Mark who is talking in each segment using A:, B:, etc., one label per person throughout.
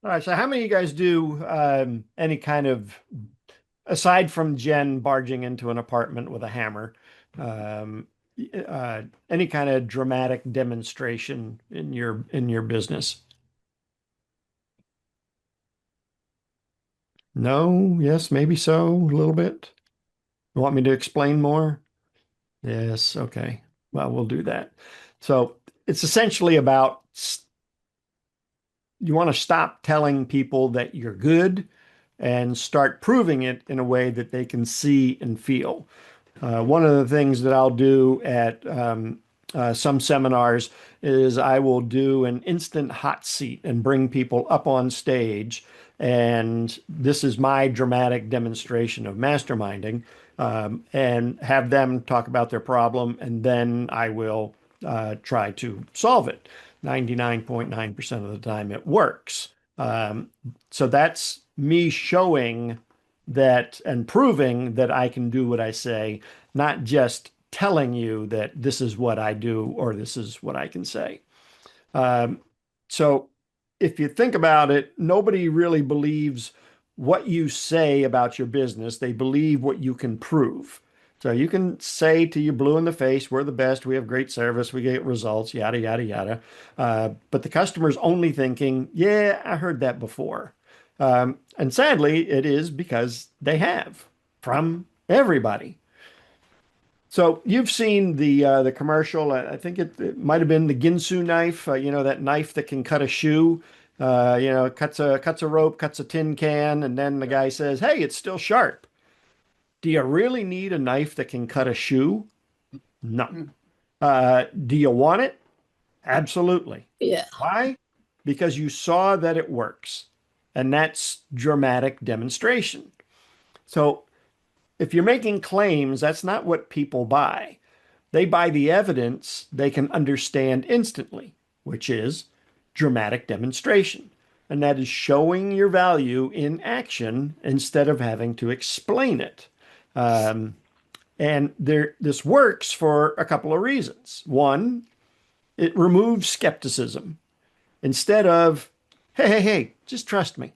A: All right, so how many of you guys do any kind of, aside from Jen barging into an apartment with a hammer, um, any kind of dramatic demonstration in your business? No, yes, maybe so, a little bit. You want me to explain more? Yes, okay. Well, we'll do that. So it's essentially about you want to stop telling people that you're good and start proving it in a way that they can see and feel. One of the things that I'll do at some seminars is I will do an instant hot seat and bring people up on stage. And this is my dramatic demonstration of masterminding, and have them talk about their problem, and then I will try to solve it. 99.9% of the time it works. So that's me showing that and proving that I can do what I say, not just telling you that this is what I do or this is what I can say. Um, so if you think about it, nobody really believes what you say about your business. They believe what you can prove. So you can say to you blue in the face, we're the best, we have great service, we get results, yada, yada, yada. But the customer's only thinking, yeah, I heard that before. And sadly, it is because they have from everybody. So you've seen the commercial. I think it might have been the Ginsu knife. That knife that can cut a shoe. Cuts a rope, cuts a tin can, and then the
B: Yeah.
A: guy says, "Hey, it's still sharp." Do you really need a knife that can cut a shoe? No.
B: Mm.
A: Do you want it? Absolutely.
B: Yeah.
A: Why? Because you saw that it works, and that's dramatic demonstration. So if you're making claims, that's not what people buy. They buy the evidence they can understand instantly, which is dramatic demonstration. And that is showing your value in action instead of having to explain it. Um, this works for a couple of reasons. One, it removes skepticism. Instead of, hey, hey, hey, just trust me,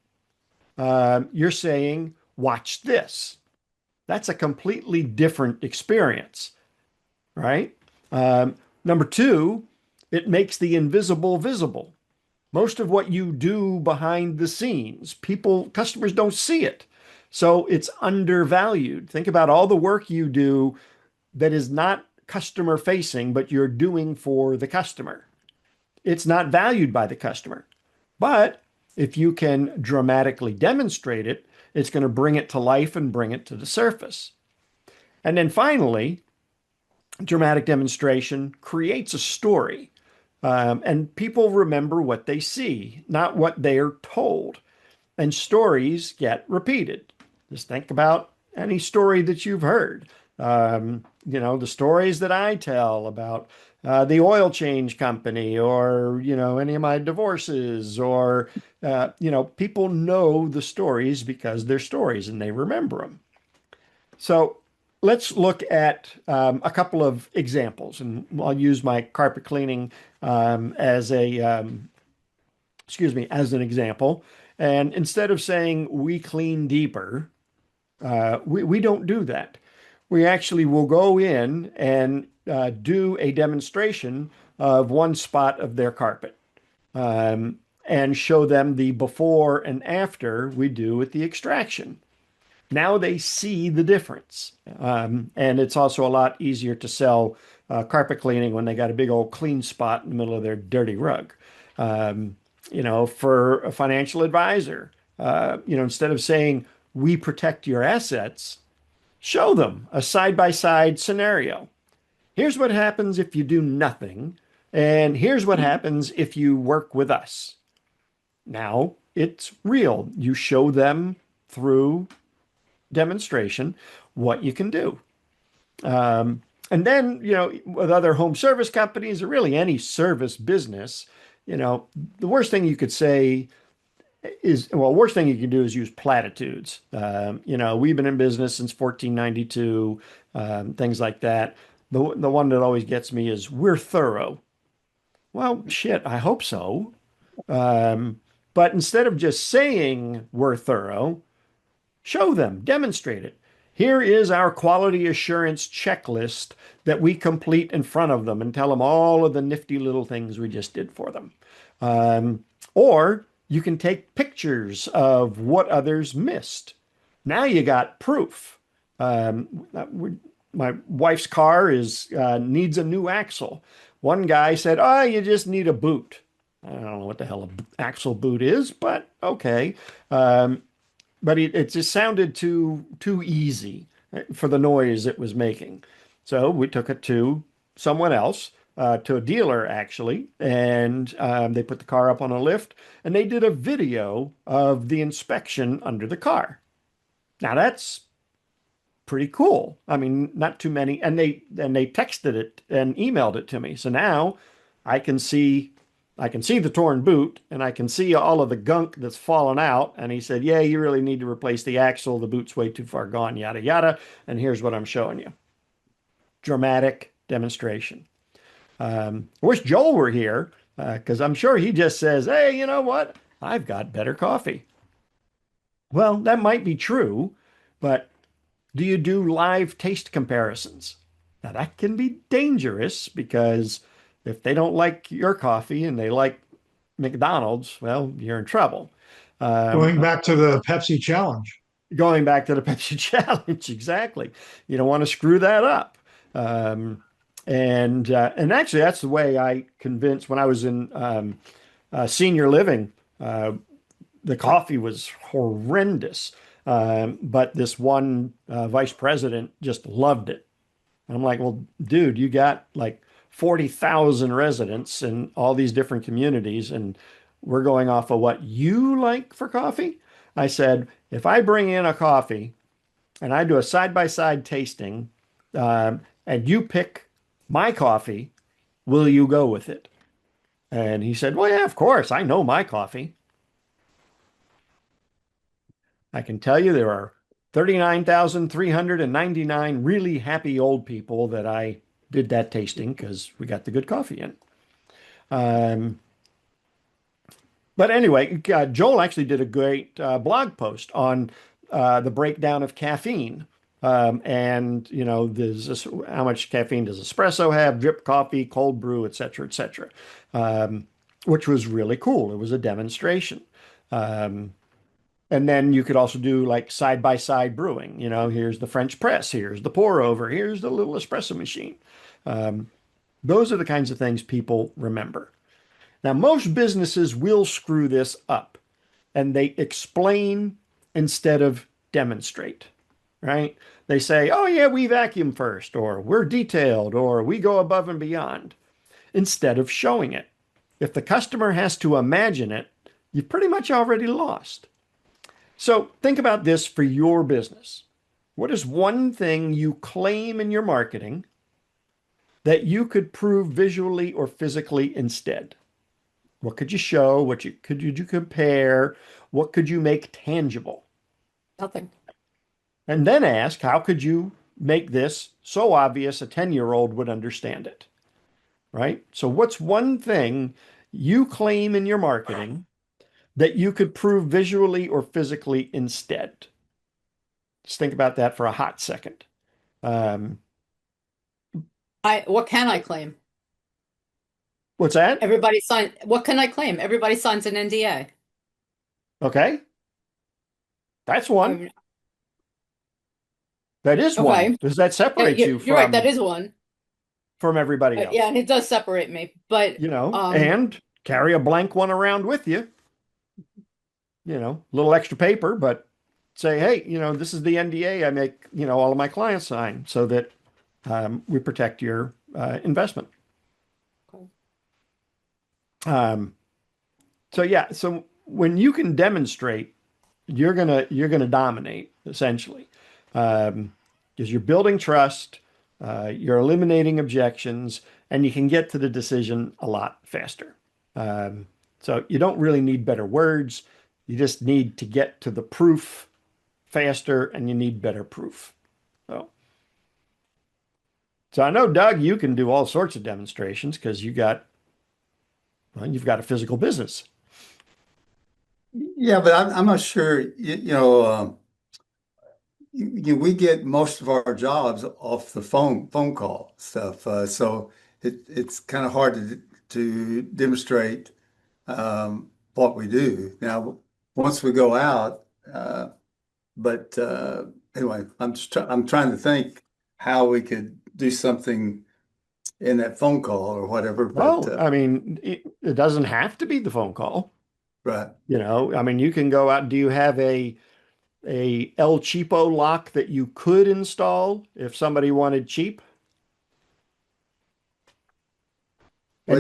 A: you're saying, watch this. That's a completely different experience, right? Number two, it makes the invisible visible. Most of what you do behind the scenes, customers don't see it. So it's undervalued. Think about all the work you do that is not customer facing, but you're doing for the customer. It's not valued by the customer. But if you can dramatically demonstrate it, it's going to bring it to life and bring it to the surface. And then finally, dramatic demonstration creates a story. And people remember what they see, not what they are told. And stories get repeated. Just think about any story that you've heard. The stories that I tell about the oil change company, or, any of my divorces, or, people know the stories because they're stories and they remember them. So let's look at a couple of examples, and I'll use my carpet cleaning as an example. And instead of saying we clean deeper, we don't do that. We actually will go in and do a demonstration of one spot of their carpet, and show them the before and after we do with the extraction. Now they see the difference. And it's also a lot easier to sell carpet cleaning when they got a big old clean spot in the middle of their dirty rug. For a financial advisor, instead of saying, we protect your assets, show them a side-by-side scenario. Here's what happens if you do nothing, and here's what happens if you work with us. Now it's real. You show them through demonstration what you can do. And then, with other home service companies or really any service business, the worst thing you could say worst thing you can do is use platitudes. We've been in business since 1492, things like that. The one that always gets me is we're thorough. Well, shit, I hope so. Um, But instead of just saying we're thorough, show them, demonstrate it. Here is our quality assurance checklist that we complete in front of them and tell them all of the nifty little things we just did for them. Um, or you can take pictures of what others missed. Now you got proof. Um, my wife's car is needs a new axle. One guy said, "Oh, you just need a boot." I don't know what the hell an axle boot is, but okay. Um, but it just sounded too easy for the noise it was making. So we took it to someone else, to a dealer actually, and they put the car up on a lift and they did a video of the inspection under the car. Now that's pretty cool. I mean, not too many, and they texted it and emailed it to me. So now I can see I can see the torn boot and I can see all of the gunk that's fallen out. And he said, "Yeah, you really need to replace the axle. The boot's way too far gone, yada yada. And here's what I'm showing you." Dramatic demonstration. I wish Joel were here because I'm sure he just says, "Hey, you know what? I've got better coffee." Well, that might be true, but do you do live taste comparisons? Now, that can be dangerous because if they don't like your coffee and they like McDonald's, well, you're in trouble. Um,
B: Going back to the Pepsi challenge.
A: Going back to the Pepsi challenge, exactly. You don't want to screw that up. Um, and actually, that's the way I convinced when I was in senior living. The coffee was horrendous, but this one vice president just loved it. I'm like, well, dude, you got like 40,000 residents in all these different communities, and we're going off of what you like for coffee. I said, if I bring in a coffee and I do a side-by-side tasting, and you pick my coffee, will you go with it? And he said, well, yeah, of course. I know my coffee. I can tell you there are 39,399 really happy old people that I did that tasting because we got the good coffee in. Um, but anyway, Joel actually did a great blog post on the breakdown of caffeine. And you know, there's this, how much caffeine does espresso have, drip coffee, cold brew, et cetera, et cetera, which was really cool. It was a demonstration. Um, and then you could also do like side by side brewing. You know, here's the French press, here's the pour over, here's the little espresso machine. Um, those are the kinds of things people remember. Now, most businesses will screw this up and they explain instead of demonstrate, right? They say, oh, yeah, we vacuum first, or we're detailed, or we go above and beyond, instead of showing it. If the customer has to imagine it, you've pretty much already lost. So think about this for your business. What is one thing you claim in your marketing that you could prove visually or physically instead? What could you show? Could you compare? What could you make tangible?
C: Nothing.
A: And then ask, how could you make this so obvious a 10-year-old would understand it? Right? So what's one thing you claim in your marketing that you could prove visually or physically instead? Just think about that for a hot second. Um,
C: What can I claim?
A: what's that?
C: What can I claim? Everybody signs an NDA.
A: Okay, that's one.
C: Um,
A: That is one
C: okay.
A: because that
C: Yeah,
A: separates you
C: you're right. That is one.
A: from everybody
C: Yeah,
A: else.
C: and it does separate me. But
A: You know, and carry a blank one around with you. You know, a little extra paper, but say, hey, you know, this is the NDA I make, you know, all of my clients sign so that we protect your investment. Um, so yeah, so when you can demonstrate, you're gonna dominate essentially, because you're building trust, you're eliminating objections, and you can get to the decision a lot faster. Um, so you don't really need better words. You just need to get to the proof faster, and you need better proof. So, so I know, Doug, you can do all sorts of demonstrations because you've got a physical business.
D: Yeah, but I'm not sure, we get most of our jobs off the phone call stuff. So it's kind of hard to demonstrate what we do. Now, once we go out, but anyway, I'm trying to think how we could do something in that phone call or whatever. But
A: Well, I mean, it doesn't have to be the phone call.
D: right.
A: I mean, you can go out. Do you have a El Cheapo lock that you could install if somebody wanted cheap?
D: Well,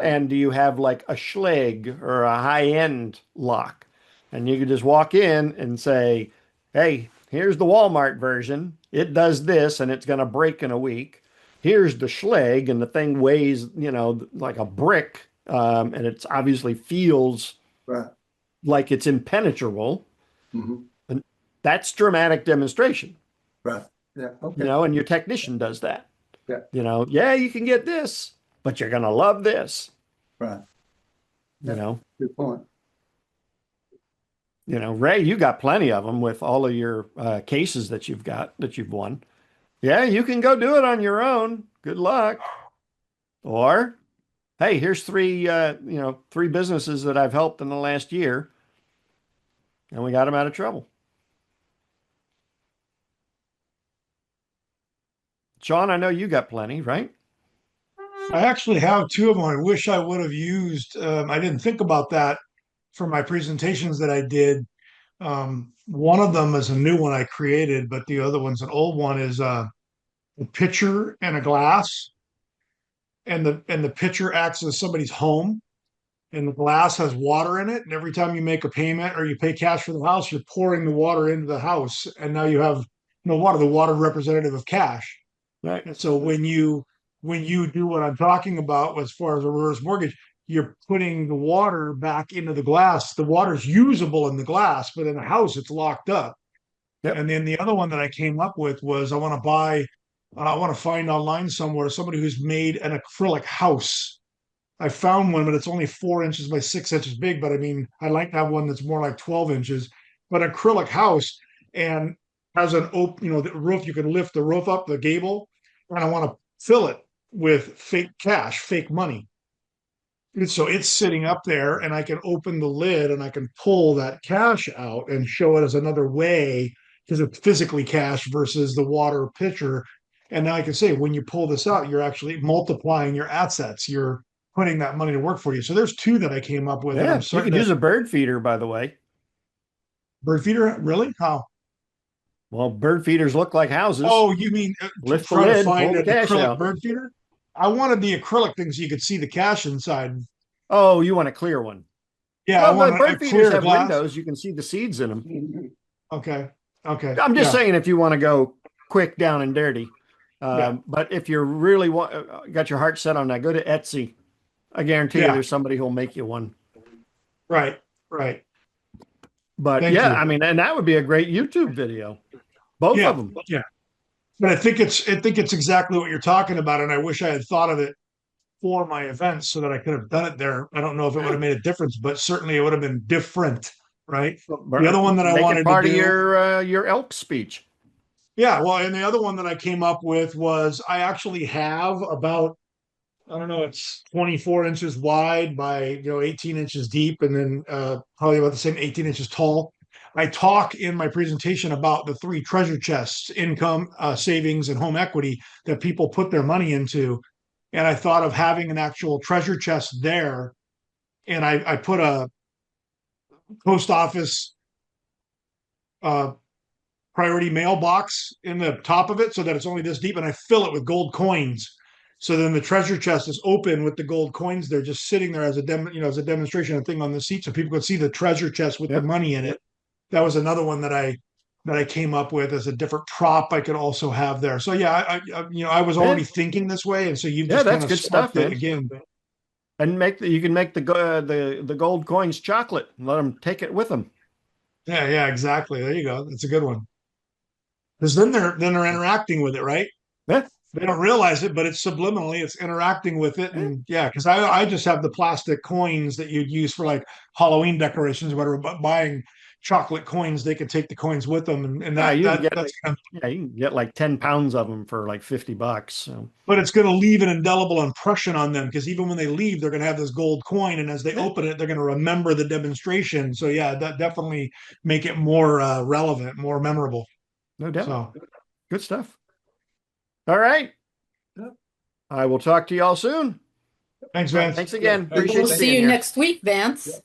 A: And do you have like a Schlage or a high-end lock? And you could just walk in and say, "Hey, here's the Walmart version. It does this and it's going to break in a week. Here's the Schlage and the thing weighs, like a brick, and it's obviously feels
D: right.
A: like it's impenetrable."
D: Hmm.
A: And that's dramatic demonstration,
D: Right. Yeah. Okay.
A: and your technician does that.
D: Yeah.
A: Yeah, you can get this, but you're going to love this,
D: Right.
A: you
D: Yeah.
A: know.
D: Good point.
A: Ray, you got plenty of them with all of your cases that you've won. Yeah, you can go do it on your own. Good luck. Or, hey, here's three businesses that I've helped in the last year, and we got them out of trouble. Sean, I know you got plenty, right?
B: I actually have two of them I wish I would have used. I didn't think about that for my presentations that I did. One of them is a new one I created, but the other one's an old one is a pitcher and a glass. And the pitcher acts as somebody's home, and the glass has water in it. And every time you make a payment or you pay cash for the house, you're pouring the water into the house. And now you have no water, the water representative of cash.
A: Right.
B: And so when you do what I'm talking about as far as a reverse mortgage, you're putting the water back into the glass. The water's usable in the glass, but in the house it's locked up.
A: Yep.
B: And then the other one that I came up with was I want to find online somewhere somebody who's made an acrylic house. I found one, but it's only 4 inches by 6 inches big. But I mean, I like to have one that's more like 12 inches, but acrylic house and has an open, the roof. You can lift the roof up, the gable, and I want to fill it with fake cash, fake money. And so it's sitting up there, and I can open the lid and I can pull that cash out and show it as another way because it's physically cash versus the water pitcher. And now I can say, when you pull this out, you're actually multiplying your assets. You're putting that money to work for you. So there's two that I came up with, and I'm
A: Yeah, you
B: certain
A: could
B: that
A: use a bird feeder, by the way.
B: bird feeder, really? How?
A: Well, bird feeders look like houses.
B: Oh, you mean to
A: Lift the
B: try to
A: lid, pull
B: find
A: the
B: an
A: cash
B: acrylic
A: out.
B: bird feeder? I wanted the acrylic thing so you could see the cash inside.
A: Oh, you want a clear one?
B: Yeah, I
A: Well, the
B: want a
A: bird feeders
B: clear
A: have
B: glass.
A: windows. You can see the seeds in them.
B: Okay. Okay.
A: I'm just
B: Yeah.
A: saying if you want to go quick, down and dirty.
B: Yeah.
A: But if you're really got your heart set on that, go to Etsy. I guarantee you
B: Yeah.
A: there's somebody who'll make you one.
B: Right. Right.
A: But
B: Thank
A: yeah,
B: you.
A: I mean, and that would be a great YouTube video. Both of
B: Yeah.
A: them.
B: Yeah. But I think it's exactly what you're talking about. And I wish I had thought of it for my events so that I could have done it there. I don't know if it would have made a difference, but certainly it would have been different. Right. The other one that I
A: Make it
B: wanted to
A: part of
B: do.
A: your elk speech.
B: Yeah. Well, and the other one that I came up with was I actually have about, I don't know, it's 24 inches wide by 18 inches deep, and then probably about the same 18 inches tall. I talk in my presentation about the three treasure chests: income, savings, and home equity that people put their money into. And I thought of having an actual treasure chest there, and I put a post office uh, priority mailbox in the top of it so that it's only this deep, and I fill it with gold coins. So then the treasure chest is open with the gold coins. They're just sitting there as as a demonstration thing on the seat, so people could see the treasure chest with the
A: Yep.
B: money in it. That was another one that I came up with as a different prop I could also have there. So yeah, I was
A: Yeah,
B: already thinking this way, and so you've
A: yeah,
B: just kind
A: that's
B: of
A: good stuff,
B: sparked it
A: man.
B: again.
A: And you can make the gold coins chocolate and let them take it with them.
B: Yeah, yeah, exactly. There you go. That's a good one. Because then they're interacting with it, right?
A: Yeah,
B: They don't realize it, but it's subliminally, it's interacting with it. And yeah, because I just have the plastic coins that you'd use for like Halloween decorations or whatever, but buying chocolate coins, they could take the coins with them. And
A: Yeah,
B: that,
A: you can
B: that
A: get
B: that's
A: like, yeah, you can get like 10 pounds of them for like $50. So
B: but it's going to leave an indelible impression on them because even when they leave, they're going to have this gold coin. And as they open it, they're going to remember the demonstration. So yeah, that definitely make it more relevant, more memorable.
A: no doubt.
B: So
A: Good stuff. All right.
D: Yep.
A: I will talk to you all soon.
B: thanks, Vance.
A: Thanks again.
D: Yeah.
A: Appreciate
C: We'll
A: you
C: see
A: being
C: you
A: here.
C: next week, Vance.